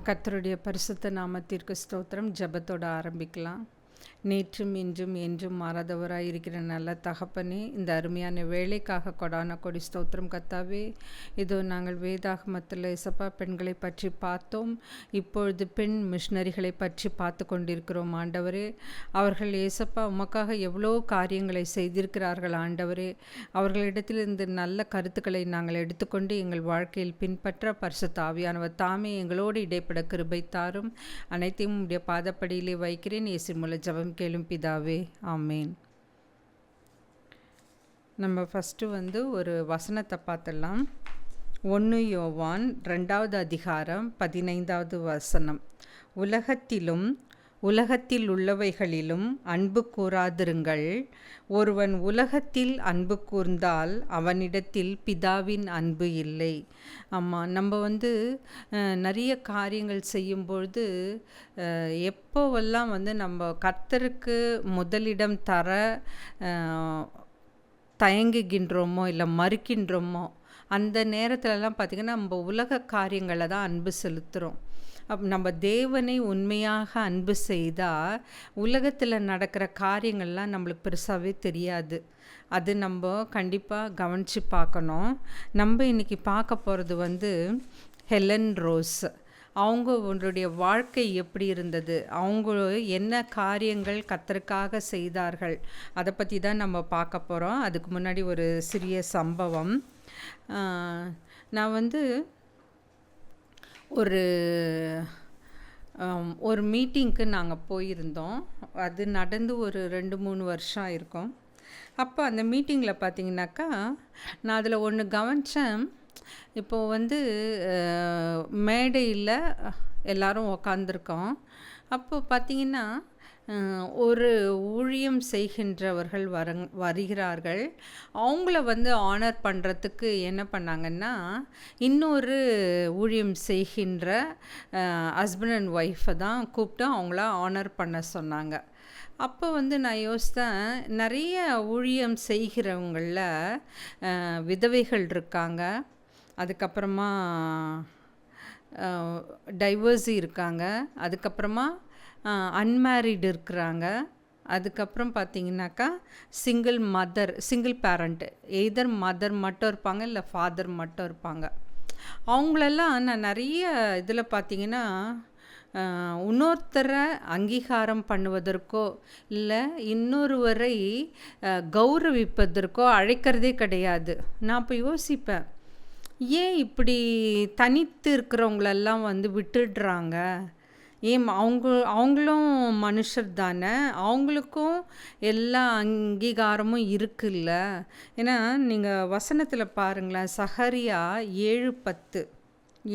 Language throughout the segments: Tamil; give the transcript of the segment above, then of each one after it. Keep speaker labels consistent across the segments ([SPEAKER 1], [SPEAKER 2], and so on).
[SPEAKER 1] கர்த்தருடைய பரிசுத்த நாமத்திற்கு ஸ்தோத்திரம். ஜெபத்தோட ஆரம்பிக்கலாம். நேற்றும் இன்றும் என்றும் மாறாதவராய் இருக்கிற நல்ல தகப்பனே, இந்த அருமையான வேலைக்காக கொடான கொடி ஸ்தோத்திரம் கர்த்தாவே. இதோ நாங்கள் வேதாகமத்தில் இசப்பா பெண்களை பற்றி பார்த்தோம். இப்பொழுது பெண் மிஷனரிகளை பற்றி பார்த்து கொண்டிருக்கிறோம் ஆண்டவரே. அவர்கள் ஏசப்பா உமக்காக எவ்வளோ காரியங்களை செய்திருக்கிறார்கள் ஆண்டவரே. அவர்களிடத்திலிருந்து நல்ல கருத்துக்களை நாங்கள் எடுத்துக்கொண்டு எங்கள் வாழ்க்கையில் பின்பற்ற பரிசுத்த ஆவியானவர் தாமே எங்களோடு இடைப்பட கிருபை தாரும். அனைத்தையும் உடைய பாதப்படியிலே வைக்கிறேன். இயேசு மூலம் ஜெபம் கேளும் பிதாவே, ஆமேன். நம்ம ஃபஸ்ட்டு ஒரு வசனத்தை பார்த்துடலாம். 1 யோவான் 2வது அதிகாரம் 15வது வசனம். உலகத்தில் உள்ளவைகளிலும் அன்பு கூறாதிருங்கள். ஒருவன் உலகத்தில் அன்பு கூர்ந்தால் அவனிடத்தில் பிதாவின் அன்பு இல்லை. ஆமாம், நம்ம நிறைய காரியங்கள் செய்யும்பொழுது எப்போவெல்லாம் நம்ம கர்த்தருக்கு முதலிடம் தர தயங்குகின்றோமோ இல்லை மறுக்கின்றோமோ அந்த நேரத்துலலாம் பார்த்திங்கன்னா நம்ம உலக காரியங்களை தான் அன்பு செலுத்துகிறோம். நம்ம தேவனை உண்மையாக அன்பு செய்தால் உலகத்தில் நடக்கிற காரியங்கள்லாம் நம்மளுக்கு பெருசாகவே தெரியாது. அது நம்ம கண்டிப்பாக கவனித்து பார்க்கணும். நம்ம இன்றைக்கி பார்க்க போகிறது ஹெலன் ரோஸ். அவங்களுடைய வாழ்க்கை எப்படி இருந்தது, அவங்க என்ன காரியங்கள் கர்த்தருக்காக செய்தார்கள், அதை பற்றி தான் நம்ம பார்க்க போகிறோம். அதுக்கு முன்னாடி ஒரு சிறிய சம்பவம். நான் ஒரு மீட்டிங்க்கு நாங்கள் போயிருந்தோம். அது நடந்து ஒரு 2-3 வருஷம் இருக்கும். அப்போ அந்த மீட்டிங்கில் பார்த்திங்கனாக்கா நான் அதில் ஒன்று கவனித்தேன். இப்போது மேடையில் எல்லோரும் உக்காந்துருக்கோம். அப்போ பார்த்திங்கன்னா ஒரு ஊழியம் செய்கின்றவர்கள் வருகிறார்கள். அவங்கள ஆனர் பண்ணுறதுக்கு என்ன பண்ணாங்கன்னா, இன்னொரு ஊழியம் செய்கின்ற ஹஸ்பண்ட் அண்ட் ஒய்ஃபை தான் கூப்பிட்டு அவங்கள ஆனர் பண்ண சொன்னாங்க. அப்போ நான் யோசித்தேன், நிறைய ஊழியம் செய்கிறவங்களில் விதவைகள் இருக்காங்க, அதுக்கப்புறமா டைவர்ஸி இருக்காங்க, அதுக்கப்புறமா அன்மேரிடு இருக்கிறாங்க, அதுக்கப்புறம் பார்த்திங்கனாக்கா சிங்கிள் பேரண்ட்டு, எய்தர் மதர் மட்டும் இருப்பாங்க இல்லை ஃபாதர் மட்டும் இருப்பாங்க. அவங்களெல்லாம் நான் நிறைய இதில் பார்த்திங்கன்னா இன்னொருத்தரை அங்கீகாரம் பண்ணுவதற்கோ இல்லை இன்னொருவரை கௌரவிப்பதற்கோ அழைக்கிறதே கிடையாது. நான் இப்போ யோசிப்பேன், ஏன் இப்படி தனித்து இருக்கிறவங்களெல்லாம் விட்டுடுறாங்க? ஏன் அவங்களும் மனுஷர் தானே, அவங்களுக்கும் எல்லா அங்கீகாரமும் இருக்குல்ல. ஏன்னா நீங்கள் வசனத்தில் பாருங்களேன், சகரியா 7:10,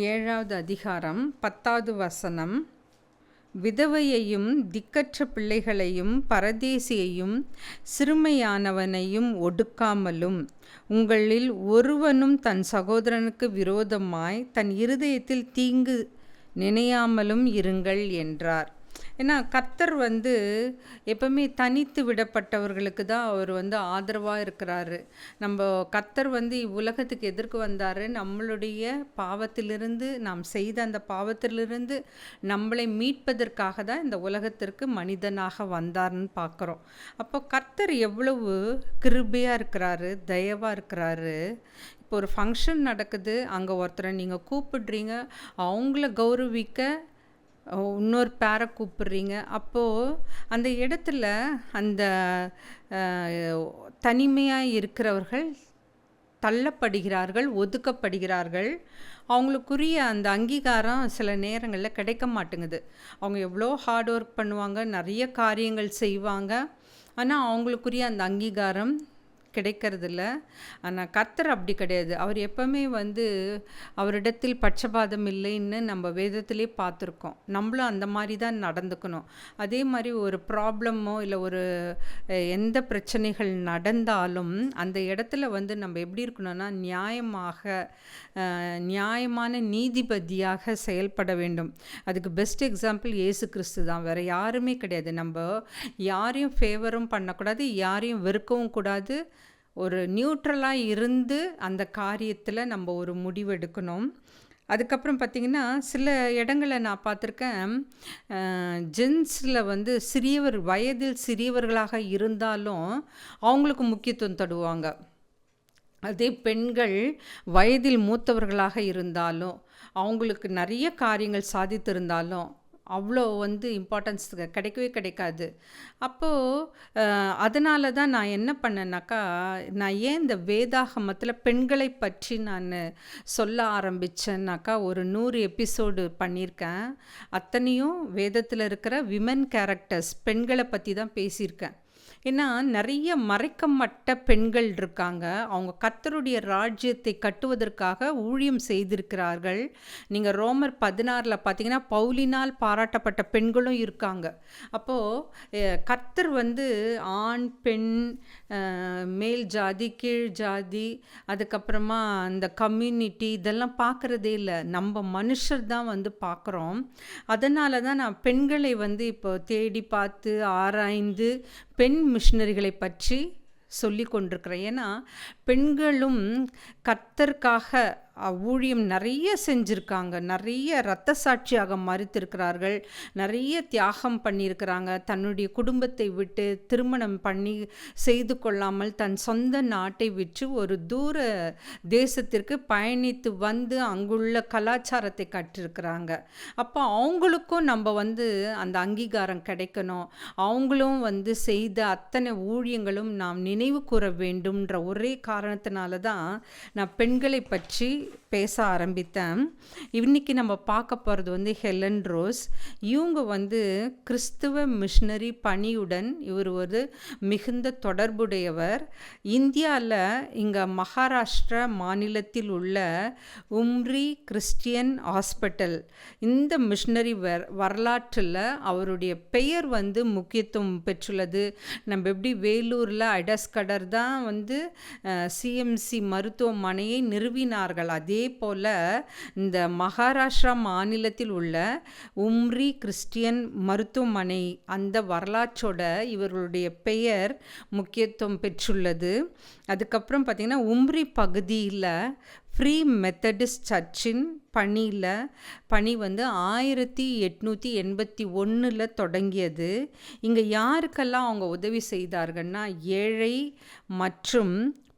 [SPEAKER 1] 7வது அதிகாரம் 10வது வசனம். விதவையையும் திக்கற்ற பிள்ளைகளையும் பரதேசியையும் சிறுமையானவனையும் ஒடுக்காமலும் உங்களில் ஒருவனும் தன் சகோதரனுக்கு விரோதமாய் தன் இருதயத்தில் தீங்கு நினையாமலும் இருங்கள் என்றார். ஏன்னா கர்த்தர் எப்பவுமே தனித்து விடப்பட்டவர்களுக்கு தான் அவர் ஆதரவாக இருக்கிறாரு. நம்ம கர்த்தர் இவ்வுலகத்துக்கு எதற்கு வந்தார்? நம்மளுடைய பாவத்திலிருந்து, நாம் செய்த அந்த பாவத்திலிருந்து நம்மளை மீட்பதற்காக தான் இந்த உலகத்திற்கு மனிதனாக வந்தார்னு பார்க்குறோம். அப்போ கர்த்தர் எவ்வளவு கிருபையாக இருக்கிறாரு, தயவாக இருக்கிறாரு. இப்போ ஒரு ஃபங்க்ஷன் நடக்குது, அங்கே ஒருத்தரை நீங்கள் கூப்பிடுறீங்க, அவங்கள கௌரவிக்க இன்னொரு பேரை கூப்பிடுறீங்க. அப்போது அந்த இடத்துல அந்த தனிமையாக இருக்கிறவர்கள் தள்ளப்படுகிறார்கள், ஒதுக்கப்படுகிறார்கள். அவங்களுக்குரிய அந்த அங்கீகாரம் சில நேரங்களில் கிடைக்க மாட்டேங்குது. அவங்க எவ்வளோ ஹார்ட் ஒர்க் பண்ணுவாங்க, நிறைய காரியங்கள் செய்வாங்க, ஆனால் அவங்களுக்குரிய அந்த அங்கீகாரம் கிடைக்கிறதில்ல. ஆனால் கர்த்தர் அப்படி கிடையாது. அவர் எப்பவுமே அவரிடத்தில் பட்சபாதம் இல்லைன்னு நம்ம வேதத்திலே பார்த்துருக்கோம். நம்மளும் அந்த மாதிரி தான் நடந்துக்கணும். அதே மாதிரி ஒரு ப்ராப்ளமோ இல்லை ஒரு எந்த பிரச்சனைகள் நடந்தாலும் அந்த இடத்துல நம்ம எப்படி இருக்கணும்னா நியாயமான நீதிபதியாக செயல்பட வேண்டும். அதுக்கு பெஸ்ட் எக்ஸாம்பிள் இயேசு கிறிஸ்து தான், வேறு யாருமே கிடையாது. நம்ம யாரையும் ஃபேவரும் பண்ணக்கூடாது, யாரையும் வெறுக்கவும் கூடாது. ஒரு நியூட்ரலாக இருந்து அந்த காரியத்தில் நம்ம ஒரு முடிவெடுக்கணும். அதுக்கப்புறம் பார்த்திங்கன்னா, சில இடங்கள்ல நான் பார்த்துருக்கேன், ஜென்ஸில் வந்து வயதில் சிறியவர்களாக இருந்தாலும் அவங்களுக்கு முக்கியத்துவம் தருவாங்க. அதே பெண்கள் வயதில் மூத்தவர்களாக இருந்தாலும், அவங்களுக்கு நிறைய காரியங்கள் சாதித்திருந்தாலும், அவ்வளோ வந்து இம்பார்ட்டன்ஸ் கிடைக்கவே கிடைக்காது. அப்போது அதனால தான் நான் என்ன பண்ணேன்னாக்கா, நான் ஏன் இந்த வேதாகமத்தில் பெண்களை பற்றி நான் சொல்ல ஆரம்பித்தேன்னாக்கா, ஒரு 100 எபிசோடு பண்ணியிருக்கேன். அத்தனையும் வேதத்தில் இருக்கிற விமன் கேரக்டர்ஸ், பெண்களை பற்றி தான் பேசியிருக்கேன். ஏன்னா நிறைய மறைக்கப்பட்ட பெண்கள் இருக்காங்க. அவங்க கர்த்தருடைய ராஜ்யத்தை கட்டுவதற்காக ஊழியம் செய்திருக்கிறார்கள். நீங்கள் ரோமர் 16 பார்த்தீங்கன்னா, பவுலினால் பாராட்டப்பட்ட பெண்களும் இருக்காங்க. அப்போது கர்த்தர் வந்து ஆண், பெண், மேல் ஜாதி, கீழ் ஜாதி, அதுக்கப்புறமா அந்த கம்யூனிட்டி இதெல்லாம் பார்க்குறதே இல்லை. நம்ம மனுஷர் தான் வந்து பார்க்குறோம். அதனால தான் நான் பெண்களை வந்து இப்போ தேடி பார்த்து ஆராய்ந்து பெண் மிஷனரிகளை பற்றி சொல்லி கொண்டிருக்கிறேன். ஏன்னா பெண்களும் கர்த்தருக்காக ஊழியம் நிறைய செஞ்சுருக்காங்க. நிறைய இரத்த சாட்சியாக மறித்திருக்கிறார்கள். நிறைய தியாகம் பண்ணியிருக்கிறாங்க. தன்னுடைய குடும்பத்தை விட்டு திருமணம் பண்ணி செய்து கொள்ளாமல் தன் சொந்த நாட்டை விற்று ஒரு தூர தேசத்திற்கு பயணித்து வந்து அங்குள்ள கலாச்சாரத்தை கற்றிருக்கிறாங்க. அப்போ அவங்களுக்கும் நம்ம வந்து அந்த அங்கீகாரம் கிடைக்கணும். அவங்களும் வந்து செய்த அத்தனை ஊழியங்களும் நாம் நினைவு கூற வேண்டும்ன்ற ஒரே காரணத்தினால தான் நான் பெண்களை பற்றி பேச ஆரம்பித்தேன். இன்னைக்கு நம்ம பார்க்க போகிறது வந்து ஹெலன் ரோஸ். இவங்க வந்து கிறிஸ்துவ மிஷனரி பணியுடன் இவர் ஒரு மிகுந்த தொடர்புடையவர். இந்தியாவில் இங்கே மகாராஷ்டிரா மாநிலத்தில் உள்ள உம்ரி கிறிஸ்டியன் ஹாஸ்பிட்டல், இந்த மிஷனரி வரலாற்றில் அவருடைய பெயர் வந்து முக்கியத்துவம் பெற்றுள்ளது. நம்ம எப்படி வேலூரில் அடஸ்கடர் தான் வந்து சிஎம்சி மருத்துவமனையை நிறுவினார்கள், அதே போல் இந்த மகாராஷ்டிரா மாநிலத்தில் உள்ள உம்ரி கிறிஸ்டியன் மருத்துவமனை, அந்த வரலாற்றோட இவர்களுடைய பெயர் முக்கியத்துவம் பெற்றுள்ளது. அதுக்கப்புறம் பார்த்திங்கன்னா, உம்ரி பகுதியில் ஃப்ரீ மெத்தடிஸ்ட் சர்ச்சின் பணி வந்து 1881 தொடங்கியது. இங்கே யாருக்கெல்லாம் அவங்க உதவி செய்தார்கள்னா, ஏழை மற்றும்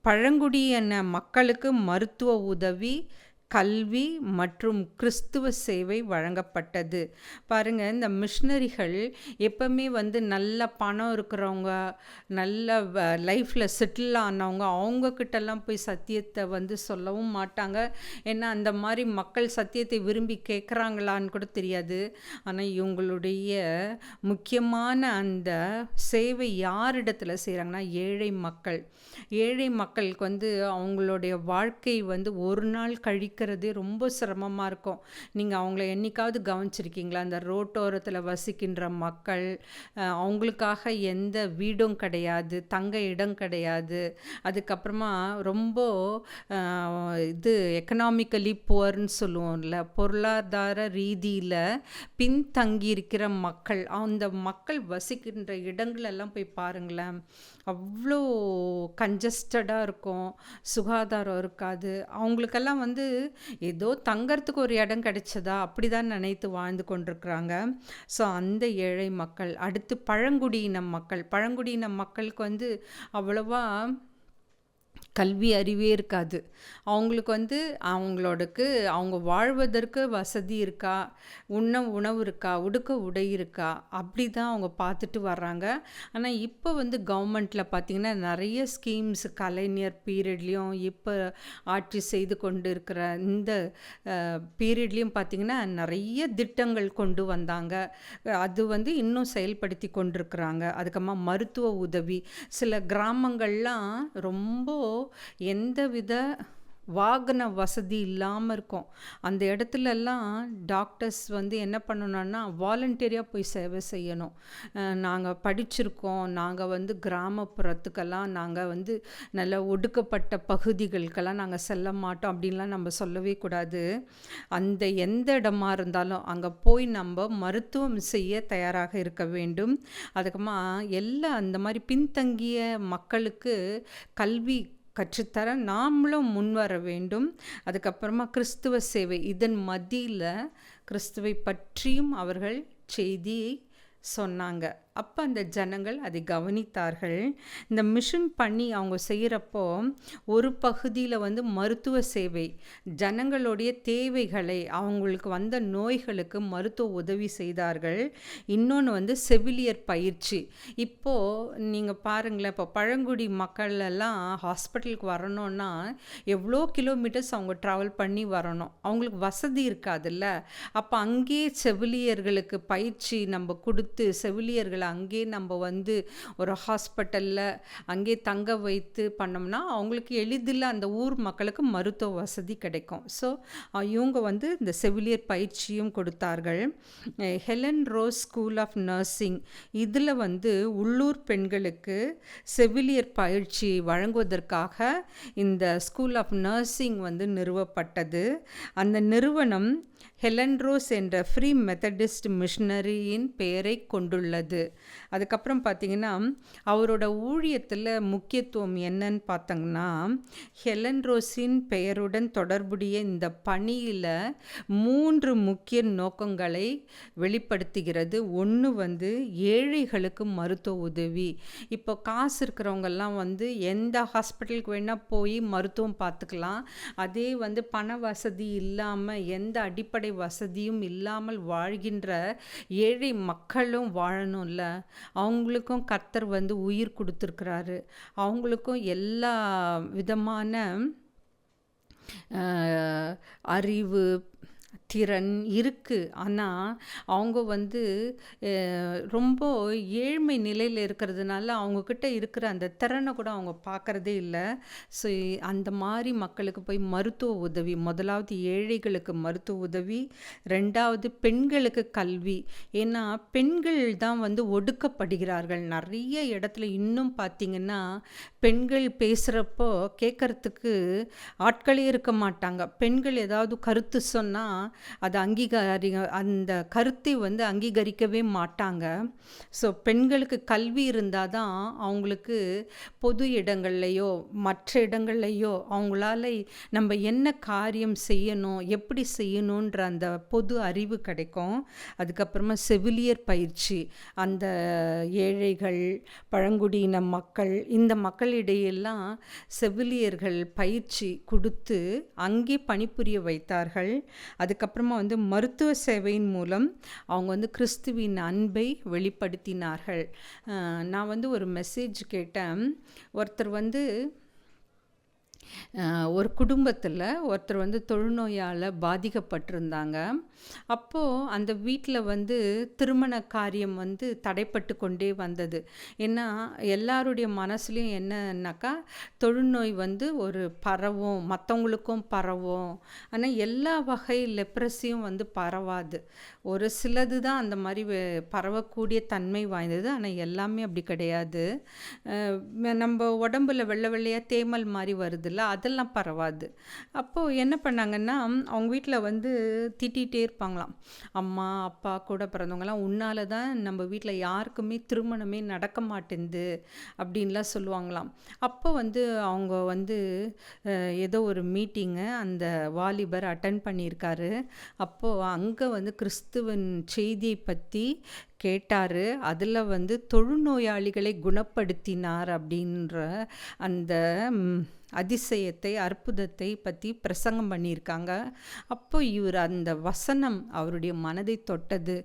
[SPEAKER 1] பழங்குடியின மக்களுக்கு மருத்துவ உதவி, கல்வி மற்றும் கிறிஸ்துவ சேவை வழங்கப்பட்டது. பாருங்கள், இந்த மிஷனரிகள் எப்பவுமே வந்து நல்ல பணம் இருக்கிறவங்க, நல்ல லைஃப்பில் செட்டில் ஆனவங்க, அவங்கக்கிட்டலாம் போய் சத்தியத்தை வந்து சொல்லவும் மாட்டாங்க. ஏன்னா அந்த மாதிரி மக்கள் சத்தியத்தை விரும்பி கேட்குறாங்களான்னு கூட தெரியாது. ஆனால் இவங்களுடைய முக்கியமான அந்த சேவை யாரிடத்தில் செய்கிறாங்கன்னா, ஏழை மக்களுக்கு வந்து அவங்களுடைய வாழ்க்கை வந்து ஒரு நாள் கழிக்கிறதே ரொம்ப சிரமமாக இருக்கும். நீங்கள் அவங்கள என்னைக்காவது கவனிச்சிருக்கீங்களா? அந்த ரோட்டோரத்தில் வசிக்கின்ற மக்கள், அவங்களுக்காக எந்த வீடும் கிடையாது, தங்க இடம் கிடையாது. அதுக்கப்புறமா ரொம்ப எக்கனாமிக்கலி புவர்ன்னு சொல்லுவோம்ல, பொருளாதார ரீதியில் பின்தங்கியிருக்கிற மக்கள், அந்த மக்கள் வசிக்கின்ற இடங்களெல்லாம் போய் பாருங்களேன். அவ்வளோ கன்ஜஸ்டடாக இருக்கும், சுகாதாரம் இருக்காது. அவங்களுக்கெல்லாம் வந்து ஏதோ தங்கறதுக்கு ஒரு இடம் கிடைச்சதா அப்படி தான் நினைத்து வாழ்ந்து கொண்டிருக்கிறாங்க. ஸோ அந்த ஏழை மக்கள். அடுத்து பழங்குடியின மக்களுக்கு வந்து அவ்வளவா கல்வி அறிவே இருக்காது. அவங்களுக்கு வந்து அவங்க வாழ்வதற்கு வசதி இருக்கா, உணவு இருக்கா, உடுக்க உடை இருக்கா, அப்படி தான் அவங்க பார்த்துட்டு வர்றாங்க. ஆனால் இப்போ வந்து கவர்மெண்ட்டில் பார்த்திங்கன்னா நிறைய ஸ்கீம்ஸ் கலைஞர் பீரியட்லேயும் இப்போ ஆட்சி செய்து கொண்டு இருக்கிற இந்த பீரியட்லேயும் பார்த்திங்கன்னா நிறைய திட்டங்கள் கொண்டு வந்தாங்க. அது வந்து இன்னும் செயல்படுத்தி கொண்டிருக்கிறாங்க. அதுக்கப்புறமா மருத்துவ உதவி, சில கிராமங்கள்லாம் ரொம்ப எந்தவித வாகன வசதி இல்லாமல் இருக்கும். அந்த இடத்துலலாம் டாக்டர்ஸ் வந்து என்ன பண்ணணும்னா வாலண்டியராக போய் சேவை செய்யணும். நாங்கள் படிச்சிருக்கோம், நாங்கள் வந்து கிராமப்புறத்துக்கெல்லாம் நாங்கள் வந்து நல்ல ஒடுக்கப்பட்ட பகுதிகளுக்கெல்லாம் நாங்கள் செல்ல மாட்டோம் அப்படின்லாம் நம்ம சொல்லவே கூடாது. அந்த எந்த இடமா இருந்தாலும் அங்கே போய் நம்ம மருத்துவம் செய்ய தயாராக இருக்க வேண்டும். அதுக்கப்புறமா அந்த மாதிரி பின்தங்கிய மக்களுக்கு கல்வி கற்றுத்தர நாமளும் முன்வர வேண்டும். அதுக்கப்புறமா கிறிஸ்துவ சேவை, இதன் மத்தியில் கிறிஸ்துவை பற்றியும் அவர்கள் செய்தியை சொன்னாங்க. அப்போ அந்த ஜனங்கள் அதை கவனித்தார்கள். இந்த மிஷன் பண்ணி அவங்க செய்கிறப்போ ஒரு பகுதியில் வந்து மருத்துவ சேவை, ஜனங்களுடைய தேவைகளை, அவங்களுக்கு வந்த நோய்களுக்கு மருத்துவ உதவி செய்தார்கள். இன்னொன்று வந்து செவிலியர் பயிற்சி. இப்போது நீங்கள் பாருங்களேன், இப்போ பழங்குடி மக்கள் எல்லாம் ஹாஸ்பிட்டலுக்கு வரணும்னா எவ்வளோ கிலோமீட்டர்ஸ் அவங்க ட்ராவல் பண்ணி வரணும், அவங்களுக்கு வசதி இருக்காதுல்ல. அப்போ அங்கேயே செவிலியர்களுக்கு பயிற்சி நம்ம கொடுத்து செவிலியர்கள் அங்கேயே நம்ம வந்து ஒரு ஹாஸ்பிட்டலில் அங்கே தங்க வைத்து பண்ணோம்னா அவங்களுக்கு எளிதில் அந்த ஊர் மக்களுக்கு மருத்துவ வசதி கிடைக்கும். ஸோ இவங்க வந்து இந்த செவிலியர் பயிற்சியும் கொடுத்தார்கள். Helen Rose school of nursing, இதில் வந்து உள்ளூர் பெண்களுக்கு செவிலியர் பயிற்சி வழங்குவதற்காக இந்த ஸ்கூல் ஆஃப் நர்சிங் வந்து நிறுவப்பட்டது. அந்த நிறுவனம் ஹெலன் ரோஸ் என்ற ஃப்ரீ மெத்தடிஸ்ட் மிஷனரியின் பெயரை கொண்டுள்ளது. அதுக்கப்புறம் பார்த்திங்கன்னா அவரோட ஊழியத்தில் முக்கியத்துவம் என்னன்னு பார்த்தோங்கன்னா, ஹெலன் ரோஸின் பெயருடன் தொடர்புடைய இந்த பணியில் 3 முக்கிய நோக்கங்களை வெளிப்படுத்துகிறது. ஒன்று வந்து ஏழைகளுக்கு மருத்துவ உதவி. இப்போ காசு இருக்கிறவங்கெல்லாம் வந்து எந்த ஹாஸ்பிட்டலுக்கு வேணால் போய் மருத்துவம் பார்த்துக்கலாம். அதே வந்து பண வசதி இல்லாமல், எந்த அடிப்படை வசதியும் இல்லாமல் வாழ்கின்ற ஏழை மக்களும் வாழணும்ல, அவங்களுக்கும் கர்த்தர் வந்து உயிர் கொடுத்துருக்கிறாரு. அவங்களுக்கும் எல்லா விதமான அறிவு திறன் இருக்குது. ஆனால் அவங்க வந்து ரொம்ப ஏழ்மை நிலையில் இருக்கிறதுனால அவங்கக்கிட்ட இருக்கிற அந்த திறனை கூட அவங்க பார்க்குறதே இல்லை. ஸோ அந்த மாதிரி மக்களுக்கு போய் மருத்துவ உதவி, முதலாவது ஏழைகளுக்கு மருத்துவ உதவி, ரெண்டாவது பெண்களுக்கு கல்வி. ஏன்னா பெண்கள் தான் வந்து ஒடுக்கப்படுகிறார்கள் நிறைய இடத்துல. இன்னும் பார்த்திங்கன்னா பெண்கள் பேசுகிறப்போ கேட்குறதுக்கு ஆட்களே இருக்க மாட்டாங்க. பெண்கள் ஏதாவது கருத்து சொன்னால் அது அந்த கருத்தை வந்து அங்கீகரிக்கவே மாட்டாங்க. ஸோ பெண்களுக்கு கல்வி இருந்தால் தான் அவங்களுக்கு பொது இடங்கள்லையோ மற்ற இடங்கள்லையோ அவங்களால நம்ம என்ன காரியம் செய்யணும், எப்படி செய்யணுன்ற அந்த பொது அறிவு கிடைக்கும். அதுக்கப்புறமா செவிலியர் பயிற்சி, அந்த ஏழைகள், பழங்குடியின மக்கள், இந்த மக்களிடையெல்லாம் செவிலியர்கள் பயிற்சி கொடுத்து அங்கே பணிபுரிய வைத்தார்கள். அதுக்கப்புறமா வந்து மருத்துவ சேவையின் மூலம் அவங்க வந்து கிறிஸ்துவின் அன்பை வெளிப்படுத்தினார்கள். நான் வந்து ஒரு மெசேஜ் கேட்டேன். ஒருத்தர் வந்து ஒரு குடும்பத்தில் ஒருத்தர் வந்து தொழுநோயால் பாதிக்கப்பட்டிருந்தாங்க. அப்போது அந்த வீட்டில் வந்து திருமண காரியம் வந்து தடைப்பட்டு கொண்டே வந்தது. ஏன்னா எல்லாருடைய மனசுலையும் என்னன்னாக்கா தொழுநோய் வந்து ஒரு பரவும், மற்றவங்களுக்கும் பரவும். ஆனால் எல்லா வகை லெப்ரஸியும் வந்து பரவாது. ஒரு சிலது தான் அந்த மாதிரி பரவக்கூடிய தன்மை வாய்ந்தது. ஆனால் எல்லாமே அப்படி கிடையாது. நம்ம உடம்புல வெள்ளை வெள்ளையாக தேமல் மாதிரி வருதுல்ல, அதெல்லாம் பரவாது. அப்போது என்ன பண்ணாங்கன்னா அவங்க வீட்டில் வந்து திட்டிகிட்டே இருப்பாங்களாம். அம்மா அப்பா கூட பிறந்தவங்கலாம் உன்னால தான் நம்ம வீட்டில் யாருக்குமே திருமணமே நடக்க மாட்டேங்குது அப்படின்லாம் சொல்லுவாங்களாம். அப்போ வந்து அவங்க வந்து ஏதோ ஒரு மீட்டிங்கை அந்த வாலிபர் அட்டன் பண்ணியிருக்காரு. அப்போது அங்கே வந்து கிறிஸ்துவன் செய்தியை பற்றி கேட்டார். அதில் வந்து தொழுநோயாளிகளை குணப்படுத்தினார் அப்படின்ற அந்த அதிசயத்தை, அற்புதத்தை பற்றி பிரசங்கம் பண்ணியிருக்காங்க. அப்போ இவர் அந்த வசனம் அவருடைய மனதை தொட்டது.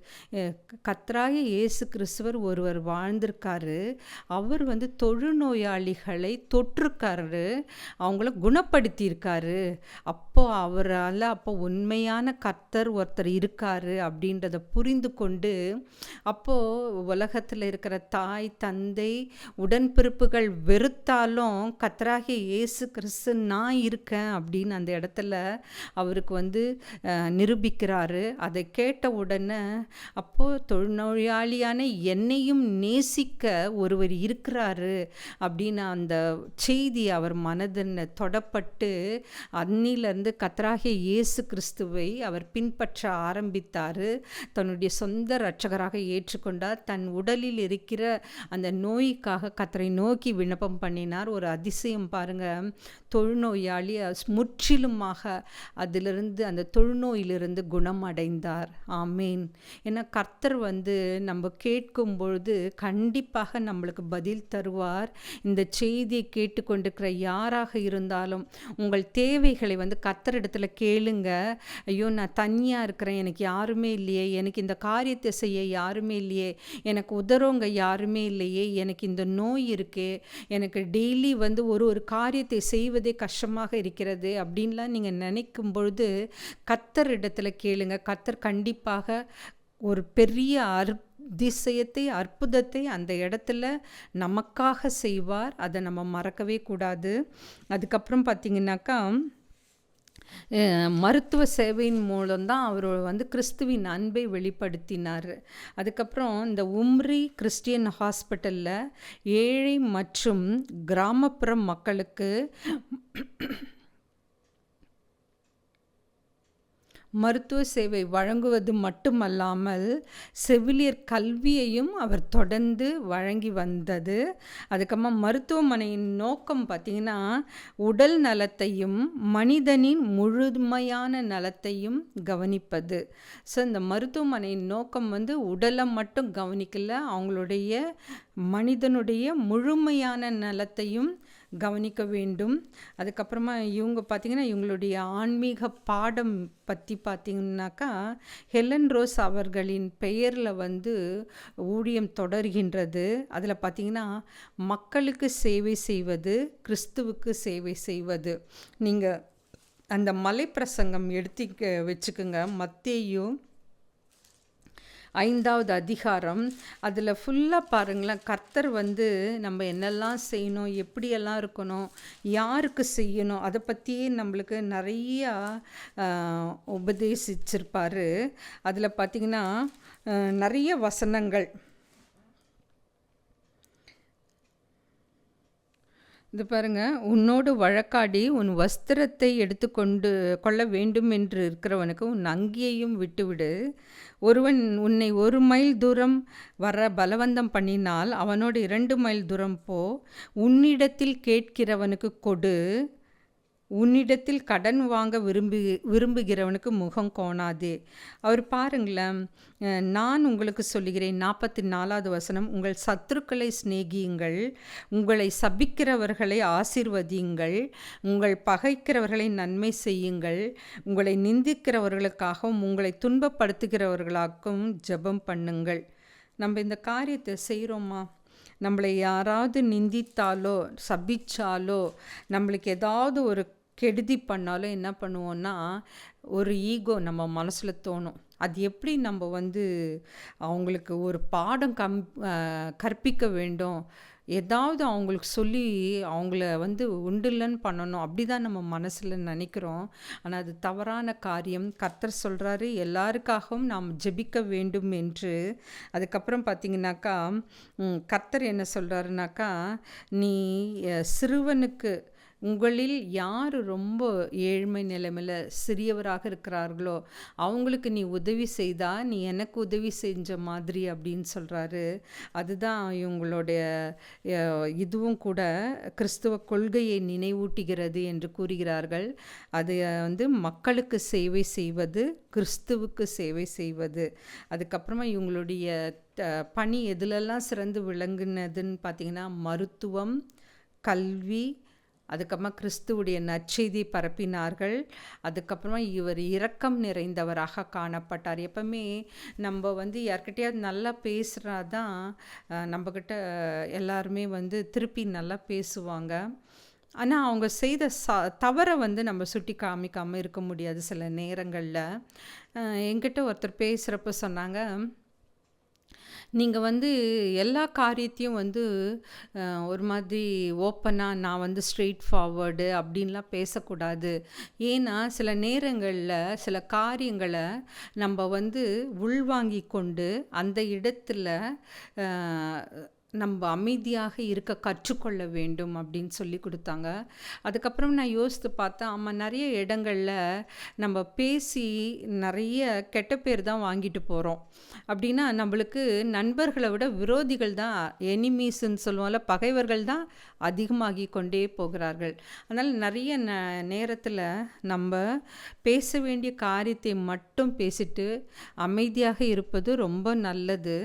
[SPEAKER 1] கர்த்தராகிய இயேசு கிறிஸ்துவர் ஒருவர் வாழ்ந்திருக்காரு, அவர் வந்து தொழுநோயாளிகளை தொற்றுக்காரு, அவங்கள குணப்படுத்தியிருக்காரு. அவரால் உண்மையான கர்த்தர் ஒருத்தர் இருக்காரு அப்படின்றத புரிந்து கொண்டு, அப்போது உலகத்தில் இருக்கிற தாய் தந்தை உடன்பிறப்புகள் வெறுத்தாலும் கர்த்தராகிய இயேசு கிறிஸ்து நான் இருக்கேன் அப்படின்னு அந்த இடத்துல அவருக்கு வந்து நிரூபிக்கிறாரு. அதை கேட்ட உடனே அப்போது தொழுநோயாளியான என்னையும் நேசிக்க ஒருவர் இருக்கிறாரு அப்படின்னு அந்த செய்தி அவர் மனதில் தொடப்பட்டு அன்னிலிருந்து கர்த்தராகிய இயேசு கிறிஸ்துவை அவர் பின்பற்ற ஆரம்பித்தார். தன்னுடைய சொந்த இரட்சகராக ஏற்றுக்கொண்டார். தன் உடலில் இருக்கிற அந்த நோய்க்காக கர்த்தரை நோக்கி விண்ணப்பம் பண்ணினார். ஒரு அதிசயம் பாருங்க, தொழுநோயாளி முற்றிலுமாக அதிலிருந்து, அந்த தொழுநோயிலிருந்து குணமடைந்தார். ஆமேன். ஏன்னா கர்த்தர் நம்ம கேட்கும் பொழுது கண்டிப்பாக நம்மளுக்கு பதில் தருவார். இந்த செய்தியை கேட்டுக்கொண்டிருக்கிற யாராக இருந்தாலும் உங்கள் தேவைகளை கர்த்தரிடத்துல கேளுங்க. ஐயோ, நான் தனியா இருக்கிறேன், எனக்கு யாருமே இல்லையே, எனக்கு இந்த காரியத்தை செய்ய யாருமே இல்லையே, எனக்கு உதறவங்க யாருமே இல்லையே, எனக்கு இந்த நோய் இருக்கே, எனக்கு டெய்லி ஒரு காரியத்தை செய்வதே கஷ்டமாக இருக்கிறது அப்படின்லாம் நீங்கள் நினைக்கும் பொழுது கர்த்தரிடத்துல கேளுங்க. கர்த்தர் கண்டிப்பாக ஒரு பெரிய அதிசயத்தை, அற்புதத்தை அந்த இடத்துல நமக்காக செய்வார். அதை நம்ம மறக்கவே கூடாது. அதுக்கப்புறம் பார்த்தீங்கன்னாக்கா, மருத்துவ சேவையின் மூலம்தான் அவர் கிறிஸ்துவின் அன்பை வெளிப்படுத்தினார். அதுக்கப்புறம் இந்த உம்ரி கிறிஸ்டியன் ஹாஸ்பிட்டலில் ஏழை மற்றும் கிராமப்புற மக்களுக்கு மருத்துவ சேவை வழங்குவது மட்டுமல்லாமல் செவிலியர் கல்வியையும் அவர் தொடர்ந்து வழங்கி வந்தது. அதுக்கப்புறமா மருத்துவமனையின் நோக்கம் பார்த்திங்கன்னா, உடல் நலத்தையும் மனிதனின் முழுமையான நலத்தையும் கவனிப்பது. ஸோ இந்த மருத்துவமனையின் நோக்கம் உடலை மட்டும் கவனிக்கல, அவங்களுடைய மனிதனுடைய முழுமையான நலத்தையும் கவனிக்க வேண்டும். அதுக்கப்புறமா இவங்க பார்த்திங்கன்னா, இவங்களுடைய ஆன்மீக பாடம் பற்றி பார்த்திங்கனாக்கா, ஹெலன் ரோஸ் அவர்களின் பெயரில் ஊழியம் தொடர்கின்றது. அதில் பார்த்திங்கன்னா, மக்களுக்கு சேவை செய்வது, கிறிஸ்துவுக்கு சேவை செய்வது. நீங்கள் அந்த மலைப்பிரசங்கம் எடுத்து வச்சுக்கோங்க. மத்தேயு 5வது அதிகாரம், அதில் ஃபுல்லாக பாருங்களேன். கர்த்தர் நம்ம என்னெல்லாம் செய்யணும், எப்படியெல்லாம் இருக்கணும், யாருக்கு செய்யணும், அதை பற்றியே நம்மளுக்கு நிறையா உபதேசிச்சிருப்பார். அதில் பார்த்திங்கன்னா நிறைய வசனங்கள். இது பாருங்க, உன்னோடு வழக்காடி உன் வஸ்திரத்தை கொள்ள வேண்டும் என்று இருக்கிறவனுக்கு உன் அங்கியையும் விட்டுவிடு. ஒருவன் உன்னை 1 மைல் தூரம் வர பலவந்தம் பண்ணினால் அவனோடு 2 மைல் தூரம் போ. உன்னிடத்தில் கேட்கிறவனுக்கு கொடு, உன்னிடத்தில் கடன் வாங்க விரும்புகிறவனுக்கு முகம் கோணாதே. அவர் பாருங்களேன், நான் உங்களுக்கு சொல்லுகிறேன், 44வது வசனம், உங்கள் சத்துருக்களை சிநேகியுங்கள், உங்களை சபிக்கிறவர்களை ஆசீர்வதியுங்கள், உங்கள் பகைக்கிறவர்களை நன்மை செய்யுங்கள், உங்களை நிந்திக்கிறவர்களுக்காகவும் உங்களை துன்பப்படுத்துகிறவர்களாகவும் ஜெபம் பண்ணுங்கள். நம்ம இந்த காரியத்தை செய்கிறோமா? நம்மளை யாராவது நிந்தித்தாலோ சபிச்சாலோ நம்மளுக்கு ஏதாவது ஒரு கெடுதி பண்ணாலும் என்ன பண்ணுவோன்னா, ஒரு ஈகோ நம்ம மனசில் தோணும். அது எப்படி நம்ம அவங்களுக்கு ஒரு பாடம் கற்பிக்க வேண்டும், ஏதாவது அவங்களுக்கு சொல்லி அவங்கள உண்டில்லன்னு பண்ணணும், அப்படி தான் நம்ம மனசில் நினைக்கிறோம். ஆனால் அது தவறான காரியம். கர்த்தர் சொல்கிறாரு, எல்லாருக்காகவும் நாம் ஜெபிக்க வேண்டும் என்று. அதுக்கப்புறம் பார்த்திங்கனாக்கா, கர்த்தர் என்ன சொல்கிறாருனாக்கா, நீ சிறுவனுக்கு, உங்களில் யார் ரொம்ப ஏழ்மை நிலைமையில் சிறியவராக இருக்கிறார்களோ அவங்களுக்கு நீ உதவி செய்தா நீ எனக்கு உதவி செஞ்ச மாதிரி அப்படின்னு சொல்கிறாரு. அதுதான் இவங்களுடைய இதுவும் கூட கிறிஸ்துவ கொள்கையை நினைவூட்டுகிறது என்று கூறுகிறார்கள். அது மக்களுக்கு சேவை செய்வது, கிறிஸ்துவுக்கு சேவை செய்வது. அதுக்கப்புறமா இவங்களுடைய பணி எதுலெல்லாம் சிறந்து விளங்குனதுன்னு பார்த்திங்கன்னா, மருத்துவம், கல்வி, அதுக்கப்புறமா கிறிஸ்துவுடைய நற்செய்தி பரப்பினார்கள். அதுக்கப்புறமா இவர் இரக்கம் நிறைந்தவராக காணப்பட்டார். எப்பவுமே நம்ம யார்கிட்டையாவது நல்லா பேசுகிறாதான் நம்மக்கிட்ட எல்லாருமே திருப்பி நல்லா பேசுவாங்க. ஆனால் அவங்க செய்த தவறை நம்ம சுட்டி காமிக்காமல் இருக்க முடியாது. சில நேரங்களில் என்கிட்ட ஒருத்தர் பேசுகிறப்ப சொன்னாங்க, நீங்கள் எல்லா காரியத்தையும் ஒரு மாதிரி ஓப்பனாக நான் ஸ்ட்ரெயிட் ஃபார்வர்டு அப்படின்லாம் பேசக்கூடாது. ஏன்னா சில நேரங்களில் சில காரியங்களை நம்ம உள்வாங்கி கொண்டு அந்த இடத்துல நம்ம அமைதியாக இருக்க கற்றுக்கொள்ள வேண்டும் அப்படின்னு சொல்லி கொடுத்தாங்க. அதுக்கப்புறம் நான் யோசித்து பார்த்தேன், ஆமாம் நிறைய இடங்களில் நம்ம பேசி நிறைய கெட்ட பேர் தான் வாங்கிட்டு போகிறோம். அப்படின்னா நம்மளுக்கு நண்பர்களை விட விரோதிகள் தான், எனிமீஸ்ன்னு சொல்லுவோம்ல, பகைவர்கள் தான் அதிகமாகி கொண்டே போகிறார்கள். அதனால் நிறைய நேரத்தில் நம்ம பேச வேண்டிய காரியத்தை மட்டும் பேசிட்டு அமைதியாக இருப்பது ரொம்ப நல்லது.